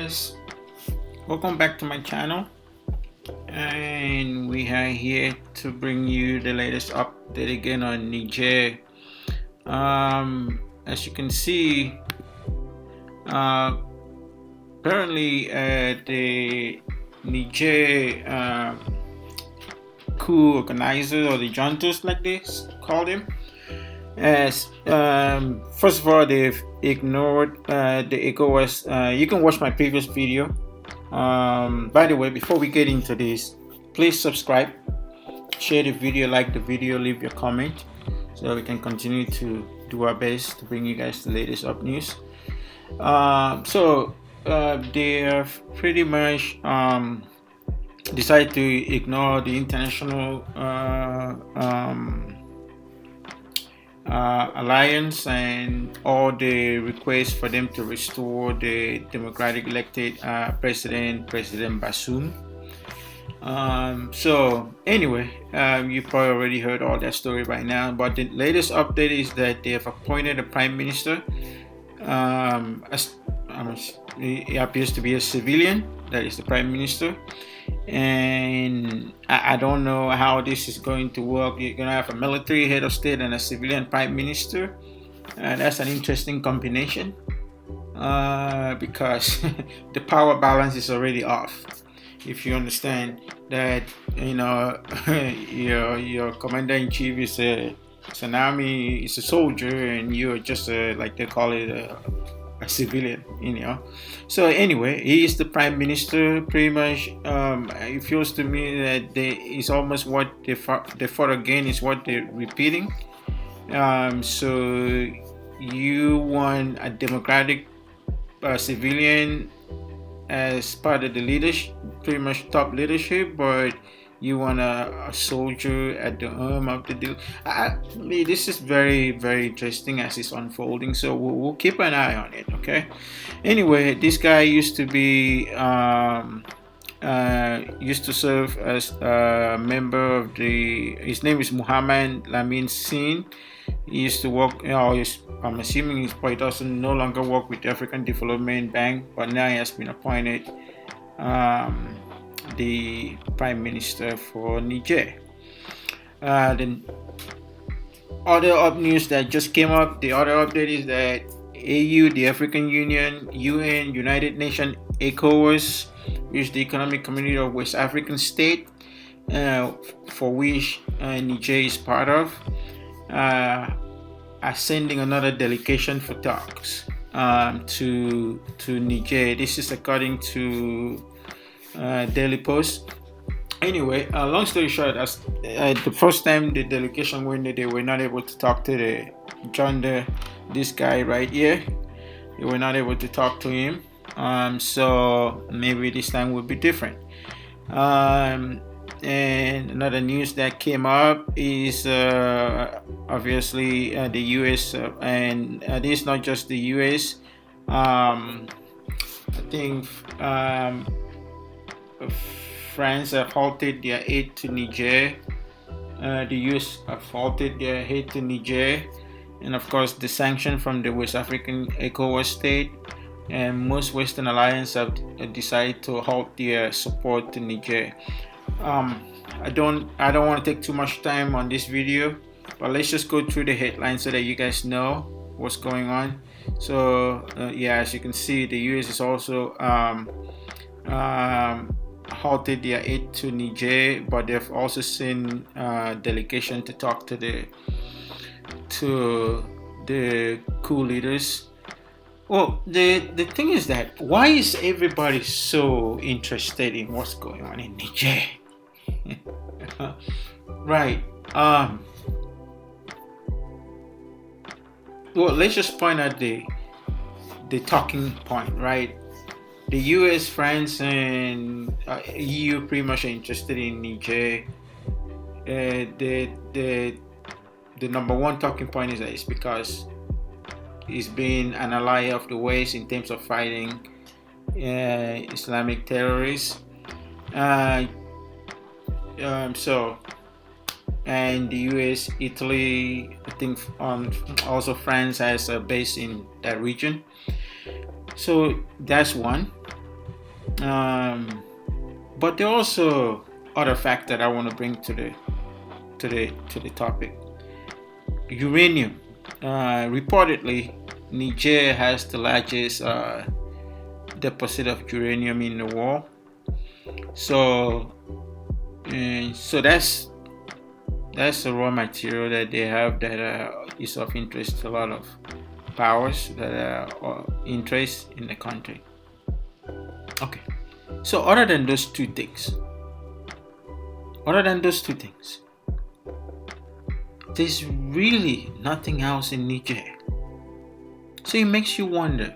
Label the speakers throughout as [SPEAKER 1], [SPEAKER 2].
[SPEAKER 1] guys, welcome back to my channel, and we are here to bring you the latest update again on Niger. As you can see, apparently the Niger coup organizer, or the Juntas like they call them, as first of all, they've ignored the ECOWAS. You can watch my previous video. By the way, before we get into this, please subscribe, share the video, like the video, leave your comment, so we can continue to do our best to bring you guys the latest up news. They have pretty much decided to ignore the international alliance and all the requests for them to restore the democratic elected President Bazoum. You probably already heard all that story by now, but the latest update is that they have appointed a prime minister. He appears to be a civilian, that is the prime minister, and I don't know how this is going to work. You're going to have a military head of state and a civilian prime minister. That's an interesting combination because the power balance is already off. If you understand that, your commander-in-chief is an army, is a soldier, and you're just like they call it a civilian, So anyway, he is the prime minister. Pretty much, it feels to me that it's almost what they fought again is what they're repeating. So you want a democratic civilian as part of the leadership, pretty much top leadership, but you want a soldier at the arm of the deal. This is very, very interesting as it's unfolding, so we'll keep an eye on it, okay? Anyway, this guy used to serve as a member of his name is Muhammad Lamin Sin. He used to work, I'm assuming he probably doesn't no longer work with the African Development Bank, but now he has been appointed the prime minister for Niger. The other up news that just came up, the other update is that AU, the African Union, UN, United Nations, ECOWAS, which is the Economic Community of West African States, for which Niger is part of, are sending another delegation for talks to Niger. This is according to Daily Post. Anyway, long story short, the first time the delegation went there, they were not able to talk to the this guy right here. They were not able to talk to him. So maybe this time will be different. And another news that came up is obviously the US, and this is not just the US. I think France have halted their aid to Niger. The US have halted their aid to Niger, and of course the sanction from the West African ECOWAS state, and most Western alliances have decided to halt their support to Niger. I don't want to take too much time on this video, but let's just go through the headlines so that you guys know what's going on. So as you can see, the US is also halted their aid to Niger, but they've also sent a delegation to talk to the coup leaders. Well, the thing is that why is everybody so interested in what's going on in Niger? Right. Well, let's just point out the talking point, right? The US, France, and EU pretty much are interested in Niger. The number one talking point is that it's because it's been an ally of the West in terms of fighting Islamic terrorists. And the US, Italy, I think also France has a base in that region. So that's one. But there are also other facts that I want to bring to the topic. Uranium. Reportedly, Niger has the largest deposit of uranium in the world. So that's a raw material that they have that is of interest to a lot of powers that are of interest in the country. Okay, so other than those two things, there's really nothing else in Niger. So it makes you wonder,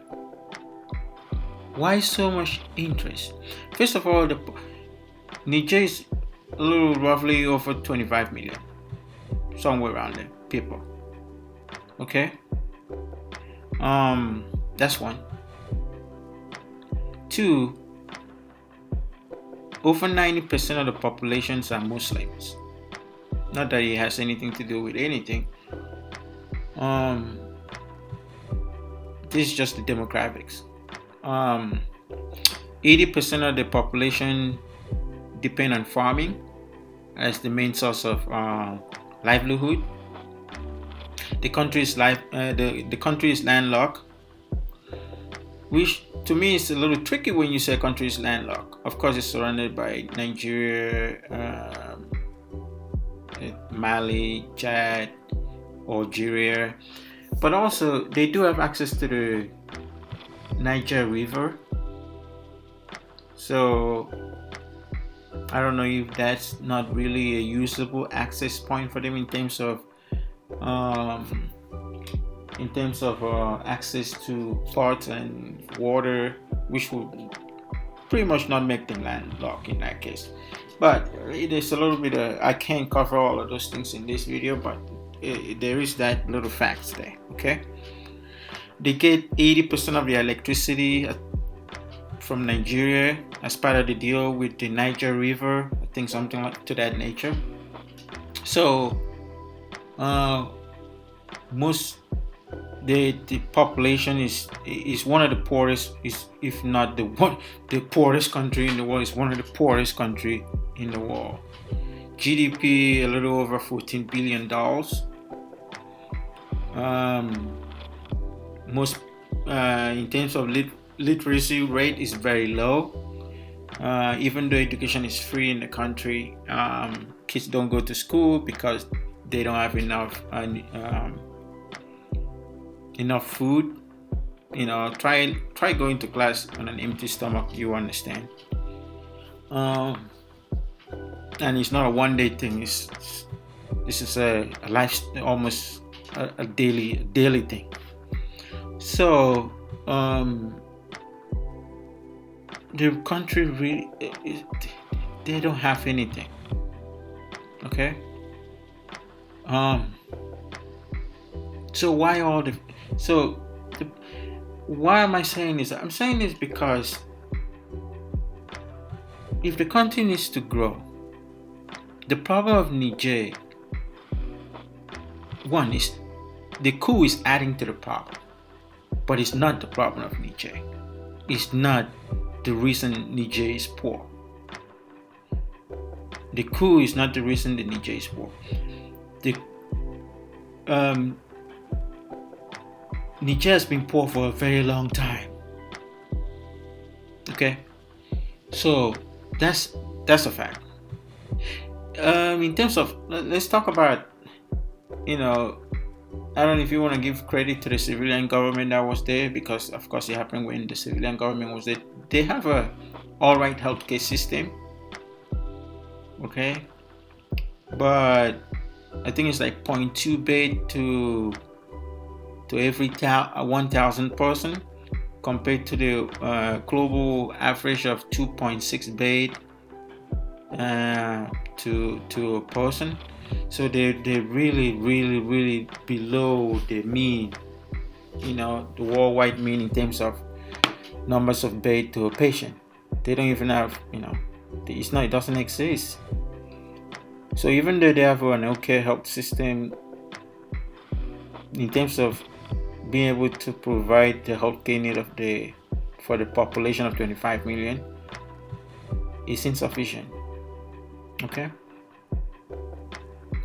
[SPEAKER 1] why so much interest? First of all, Niger is a little roughly over 25 million, somewhere around there, people. Okay, that's one. Two, over 90% of the populations are Muslims. Not that it has anything to do with anything. This is just the demographics. 80% of the population depend on farming as the main source of livelihood. The country is landlocked, which to me is a little tricky when you say country is landlocked. Of course, it's surrounded by Nigeria, Mali, Chad, Algeria, but also they do have access to the Niger River. So I don't know if that's not really a usable access point for them in terms of access to ports and water, which would pretty much not make them landlocked in that case. But it is a little bit I can't cover all of those things in this video, but there is that little facts there. Okay, they get 80% of their electricity from Nigeria as part of the deal with the Niger River. I think something like to that nature. So the population is one of the poorest, if not the poorest country in the world. It's one of the poorest country in the world. GDP a little over $14 billion. Most in terms of literacy rate is very low. Even though education is free in the country, kids don't go to school because they don't have enough food. Try going to class on an empty stomach, you understand. And it's not a one-day thing. This is a life, almost a daily thing. So the country really, they don't have anything. Okay. So why am I saying this? I'm saying this because if the country needs to grow, the problem of Niger, one is the coup is adding to the problem, but it's not the problem of Niger. It's not the reason Niger is poor. The coup is not the reason that Niger is poor. Niger has been poor for a very long time. Okay, so that's a fact. In terms of, let's talk about, I don't know if you want to give credit to the civilian government that was there, because of course it happened when the civilian government was there. They have a alright healthcare system. Okay, but I think it's like 0.2 bed to every 1,000 person, compared to the global average of 2.6 bed to a person. So they're really below the mean, the worldwide mean in terms of numbers of bed to a patient. They don't even have, it doesn't exist. So even though they have an okay health system in terms of being able to provide the healthcare need for the population of 25 million, is insufficient. Okay?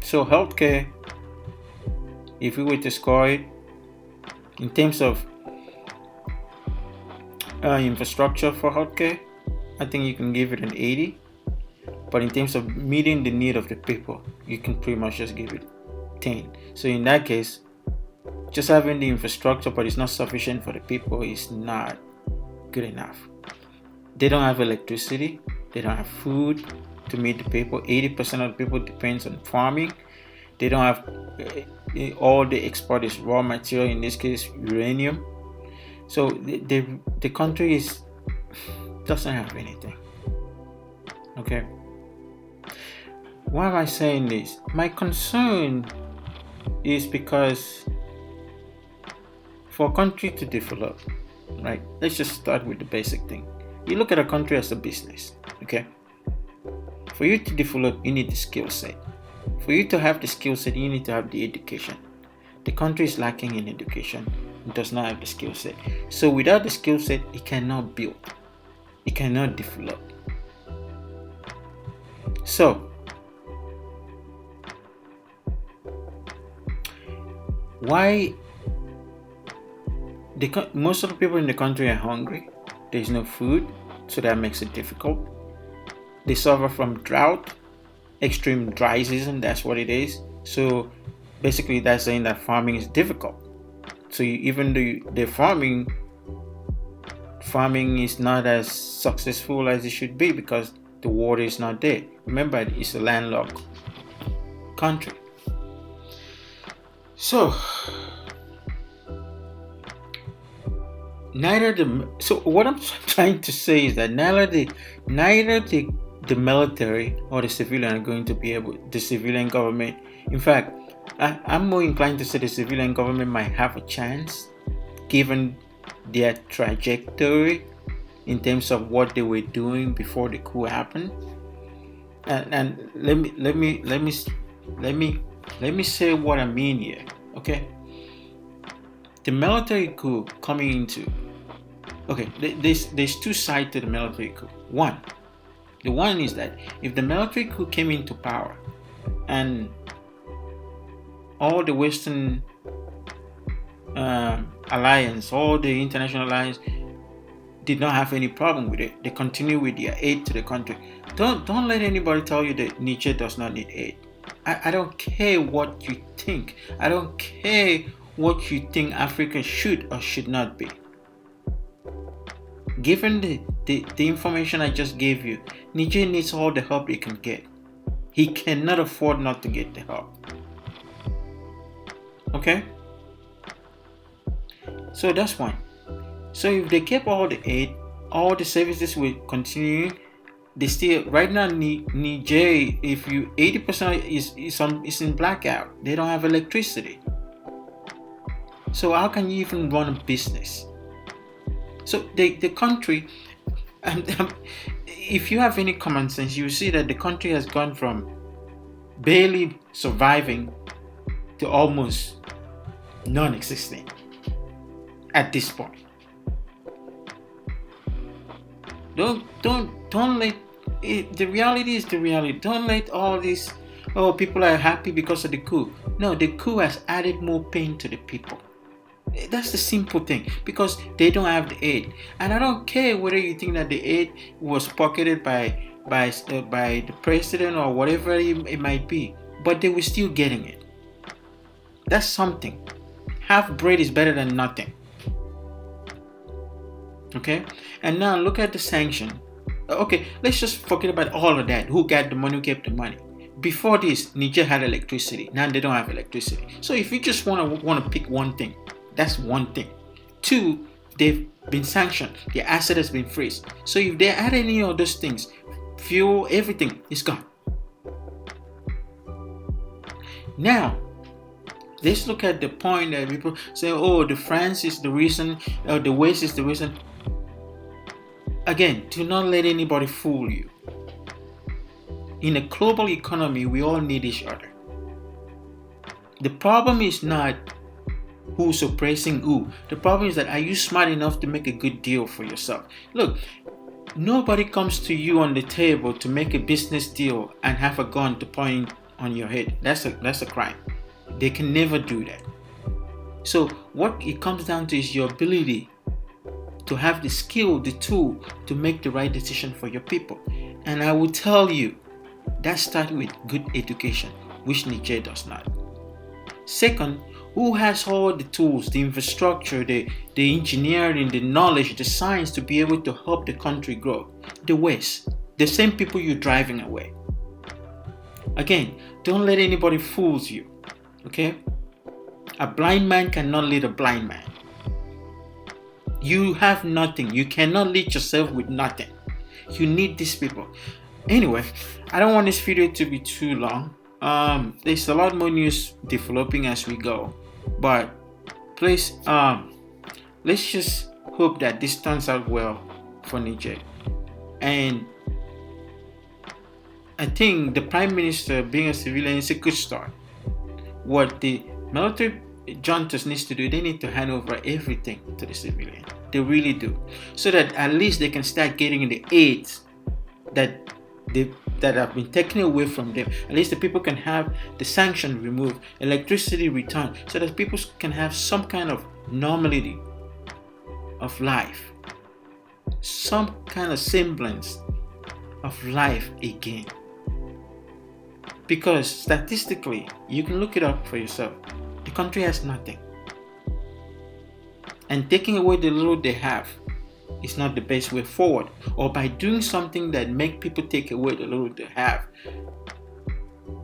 [SPEAKER 1] So healthcare, if we were to score it in terms of infrastructure for healthcare, I think you can give it an 80. But in terms of meeting the need of the people, you can pretty much just give it 10. So in that case, just having the infrastructure but it's not sufficient for the people is not good enough. They don't have electricity, they don't have food to meet the people. 80% of the people depends on farming. They don't have all they export is raw material, in this case uranium. So the country doesn't have anything. Okay. Why am I saying this? My concern is because for a country to develop, right? Let's just start with the basic thing. You look at a country as a business, okay? For you to develop, you need the skill set. For you to have the skill set, you need to have the education. The country is lacking in education. It does not have the skill set. So without the skill set, it cannot build. It cannot develop. So, why most of the people in the country are hungry? There's no food, so that makes it difficult. They suffer from drought, extreme dry season, that's what it is. So basically that's saying that farming is difficult. So even the farming is not as successful as it should be because the water is not there. Remember, it's a landlocked country. So what I'm trying to say is that neither the military or the civilian are going to be able. The civilian government, in fact, I'm more inclined to say the civilian government might have a chance, given their trajectory in terms of what they were doing before the coup happened. And let me say what I mean here. Okay, the military coup coming into. Okay, there's two sides to the military coup. The one is that if the military coup came into power and all the Western alliance, all the international alliance did not have any problem with it, they continue with their aid to the country. Don't let anybody tell you that Niger does not need aid. I don't care what you think. I don't care what you think Africa should or should not be. Given the information I just gave you, Niger needs all the help he can get. He cannot afford not to get the help. Okay? So that's one. So if they kept all the aid, all the services will continue. They still right now Niger, if you 80% is in blackout. They don't have electricity. So how can you even run a business? So the country, if you have any common sense, you see that the country has gone from barely surviving to almost non-existent at this point. Don't let it, the reality is the reality. Don't let all this, people are happy because of the coup. No, the coup has added more pain to the people. That's the simple thing, because they don't have the aid. And I don't care whether you think that the aid was pocketed by the president or whatever it might be, but they were still getting it. That's something. Half bread is better than nothing. Okay, and now look at the sanction. Okay, let's just forget about all of that. Who got the money? Who kept the money? Before this, Niger had electricity. Now they don't have electricity. So if you just want to pick one thing, that's one thing. Two, they've been sanctioned. Their asset has been freezed. So if they add any of those things, fuel, everything is gone. Now, let's look at the point that people say, the France is the reason, the West is the reason. Again, do not let anybody fool you. In a global economy, we all need each other. The problem is not who's oppressing who. The problem is that, are you smart enough to make a good deal for yourself? Look, Nobody comes to you on the table to make a business deal and have a gun to point on your head. That's a crime. They can never do that. So what it comes down to is your ability to have the skill, the tool to make the right decision for your people. And I will tell you, that starts with good education, which Niger does not. Second, who has all the tools, the infrastructure, the engineering, the knowledge, the science to be able to help the country grow? The West. The same people you're driving away. Again, don't let anybody fool you. Okay? A blind man cannot lead a blind man. You have nothing. You cannot lead yourself with nothing. You need these people. Anyway, I don't want this video to be too long. There's a lot more news developing as we go. But please, let's just hope that this turns out well for Niger. And I think the Prime Minister being a civilian is a good start. What the military juntas needs to do, they need to hand over everything to the civilian. They really do. So that at least they can start getting the aids that have been taken away from them. At least the people can have the sanction removed, electricity returned, so that people can have some kind of normality of life, some kind of semblance of life again. Because statistically, you can look it up for yourself, the country has nothing. And taking away the little they have is not the best way forward. Or by doing something that make people take away the little they have,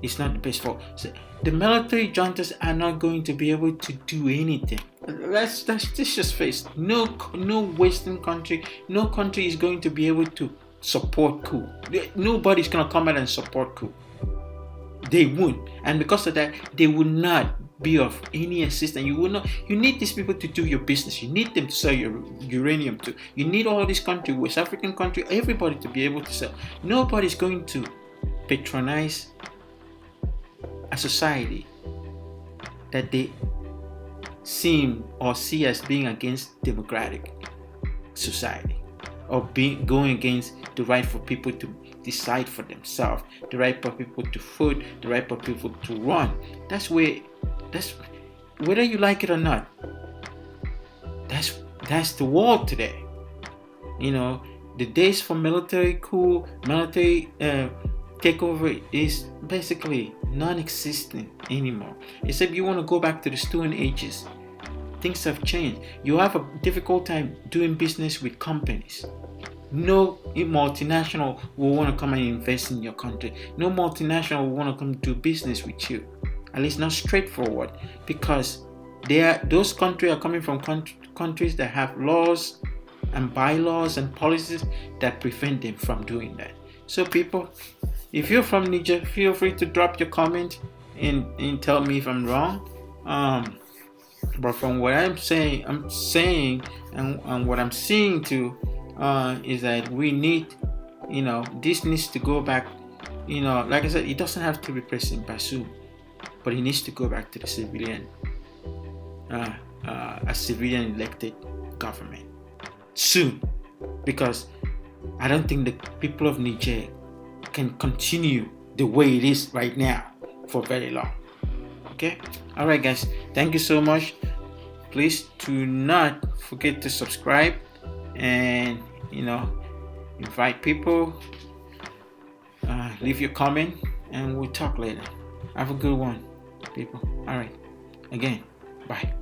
[SPEAKER 1] it's not the best forward. So the military juntas are not going to be able to do anything. Let's just face it. No Western country, no country is going to be able to support coup. Nobody's going to come out and support coup. They won't. And because of that, they will not be of any assistance. You need these people to do your business. You need them to sell your uranium to. You need all these countries, West African countries, everybody to be able to sell. Nobody's going to patronize a society that they seem or see as being against democratic society, or going against the right for people to decide for themselves, the right for people to vote, the right for people to run. That's whether you like it or not. That's the world today. The days for military coup, military takeover is basically non-existent anymore. Except you want to go back to the Stone Ages. Things have changed. You have a difficult time doing business with companies. No multinational will want to come and invest in your country. No multinational will want to come do business with you. At least not straightforward, because those countries are coming from countries that have laws and bylaws and policies that prevent them from doing that. So people, if you're from Niger, feel free to drop your comment and tell me if I'm wrong. But from what I'm saying and what I'm seeing too, is that we need, this needs to go back. Like I said, it doesn't have to be President Bazoum, but it needs to go back to the civilian, a civilian elected government soon, because I don't think the people of Niger can continue the way it is right now for very long. Okay? Alright guys, thank you so much. Please do not forget to subscribe and invite people, leave your comment, and we'll talk later. Have a good one, people. Alright, again, bye.